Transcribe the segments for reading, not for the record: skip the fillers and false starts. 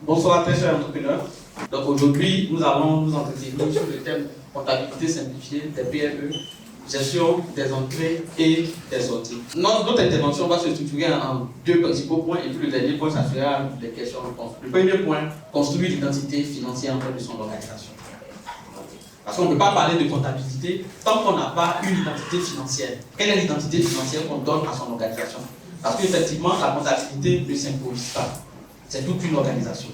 Bonsoir très chers entrepreneurs. Donc aujourd'hui, nous allons nous entretenir sur le thème comptabilité simplifiée des PME, gestion des entrées et des sorties. Notre intervention va se structurer en deux principaux points et puis le dernier point, ça sera les questions-réponses. Le premier point, construire l'identité financière en fait de son organisation. Parce qu'on ne peut pas parler de comptabilité tant qu'on n'a pas une identité financière. Quelle est l'identité financière qu'on donne à son organisation? Parce qu'effectivement, la comptabilité ne s'improvise pas. C'est toute une organisation.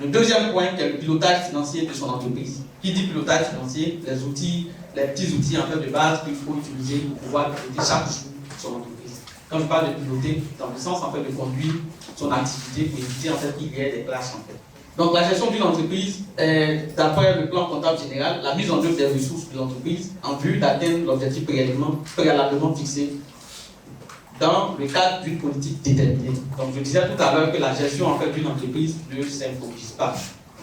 Le deuxième point, qui est le pilotage financier de son entreprise. Qui dit pilotage financier? Les outils, les petits outils en fait de base qu'il faut utiliser pour pouvoir piloter chaque jour son entreprise. Quand je parle de piloter, dans le sens en fait de conduire son activité pour éviter en fait qu'il y ait des clashes en fait. Donc la gestion d'une entreprise est, d'après le plan comptable général, la mise en œuvre des ressources de l'entreprise en vue d'atteindre l'objectif préalablement fixé dans le cadre d'une politique déterminée. Donc je disais tout à l'heure que la gestion en fait d'une entreprise ne s'improvise pas.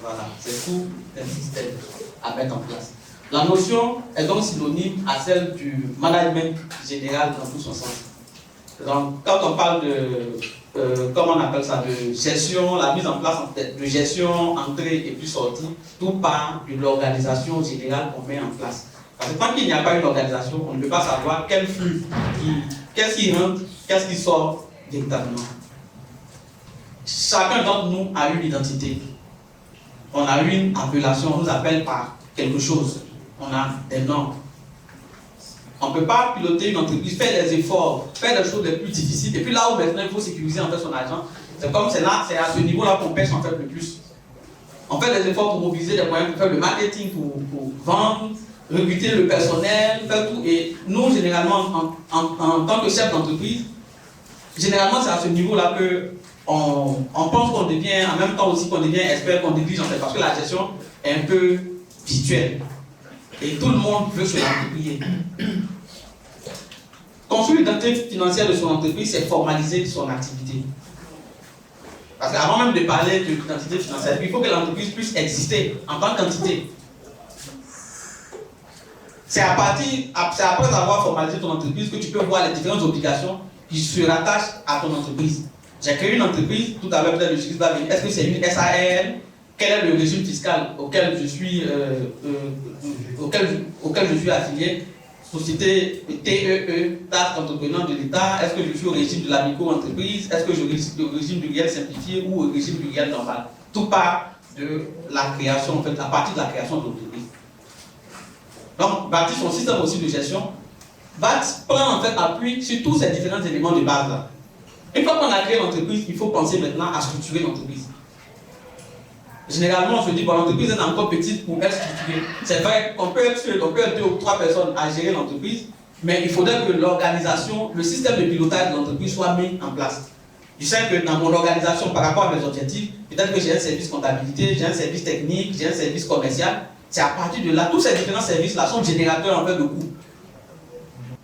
Voilà, c'est tout un système à mettre en place. La notion est donc synonyme à celle du management général dans tout son sens. Donc quand on parle de comment on appelle ça, de gestion, la mise en place de gestion, entrée et puis sortie, tout part de l'organisation générale qu'on met en place. Parce que tant qu'il n'y a pas une organisation, on ne peut pas savoir quel flux, qu'est-ce qui rentre, qu'est-ce qui sort véritablement. Chacun d'entre nous a une identité. On a une appellation, on nous appelle par quelque chose. On a des noms. On ne peut pas piloter une entreprise, faire des efforts, faire des choses les plus difficiles. Et puis là où maintenant il faut sécuriser en fait son argent, c'est comme c'est à ce niveau-là qu'on pêche en fait le plus. On fait des efforts pour mobiliser des moyens, pour faire le marketing, pour vendre, recruter le personnel, faire tout. Et nous, généralement, en tant que chef d'entreprise, généralement c'est à ce niveau-là qu'on pense qu'on devient, en même temps aussi qu'on devient expert, qu'on dirige en fait, parce que la gestion est un peu virtuelle. Et tout le monde veut se l'approprier. Construire l'identité financière de son entreprise, c'est formaliser son activité. Parce qu'avant même de parler de l'identité financière, il faut que l'entreprise puisse exister en tant qu'entité. C'est après avoir formalisé ton entreprise que tu peux voir les différentes obligations qui se rattachent à ton entreprise. J'ai créé une entreprise, tout à l'heure peut-être le chiffre va venir. Est-ce que c'est une SARL? Quel est le régime fiscal auquel je suis affilié? Société TEE, taxe entrepreneur de l'État. Est-ce que je suis au régime de la micro-entreprise? Est-ce que je suis au régime du réel simplifié ou au régime du réel normal? Tout part de la création, en fait, à partir de la création de l'entreprise. Donc, bâtir son système aussi de gestion va prendre en fait appui sur tous ces différents éléments de base là. Une fois qu'on a créé l'entreprise, il faut penser maintenant à structurer l'entreprise. Généralement, on se dit, bon, l'entreprise est encore petite pour être structurée. C'est vrai qu'on peut être seul, on peut être 2 ou 3 personnes à gérer l'entreprise, mais il faudrait que l'organisation, le système de pilotage de l'entreprise soit mis en place. Je sais que dans mon organisation, par rapport à mes objectifs, peut-être que j'ai un service comptabilité, j'ai un service technique, j'ai un service commercial. C'est à partir de là, tous ces différents services-là sont générateurs en fait de coûts.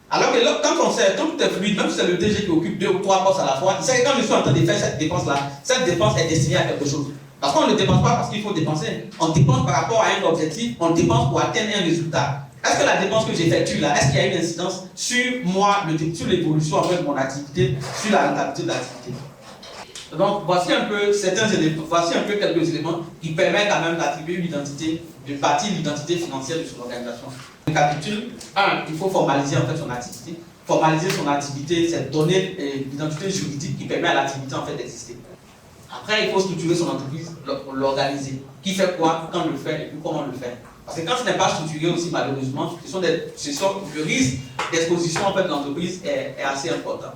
Alors que là, quand tout est fluide, même si c'est le DG qui occupe 2 ou 3 postes à la fois, il sait que quand je suis en train de faire cette dépense-là, cette dépense est destinée à quelque chose. Parce qu'on ne dépense pas parce qu'il faut dépenser. On dépense par rapport à un objectif, on dépense pour atteindre un résultat. Est-ce que la dépense que j'effectue là, est-ce qu'il y a une incidence sur moi, sur l'évolution en fait, de mon activité, sur la rentabilité de l'activité? Donc voici un peu certains éléments, voici un peu quelques éléments qui permettent quand même d'attribuer une identité, de bâtir l'identité financière de son organisation. Le capitule 1, il faut formaliser en fait son activité. Formaliser son activité, c'est donner l'identité juridique qui permet à l'activité en fait d'exister. Après, il faut structurer son entreprise, l'organiser. Qui fait quoi, quand le fait et puis comment le faire. Parce que quand ce n'est pas structuré aussi, malheureusement, le risque d'exposition en fait, de l'entreprise est assez important.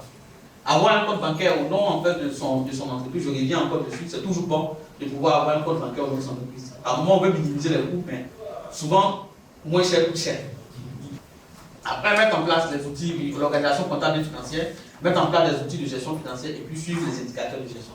Avoir un compte bancaire au nom en fait, de son entreprise, je reviens encore dessus, c'est toujours bon de pouvoir avoir un compte bancaire au nom de son entreprise. À un moment, on veut minimiser les coûts, mais souvent, moins cher coûte cher. Après, mettre en place les outils, l'organisation comptable et financière, mettre en place les outils de gestion financière et puis suivre les indicateurs de gestion.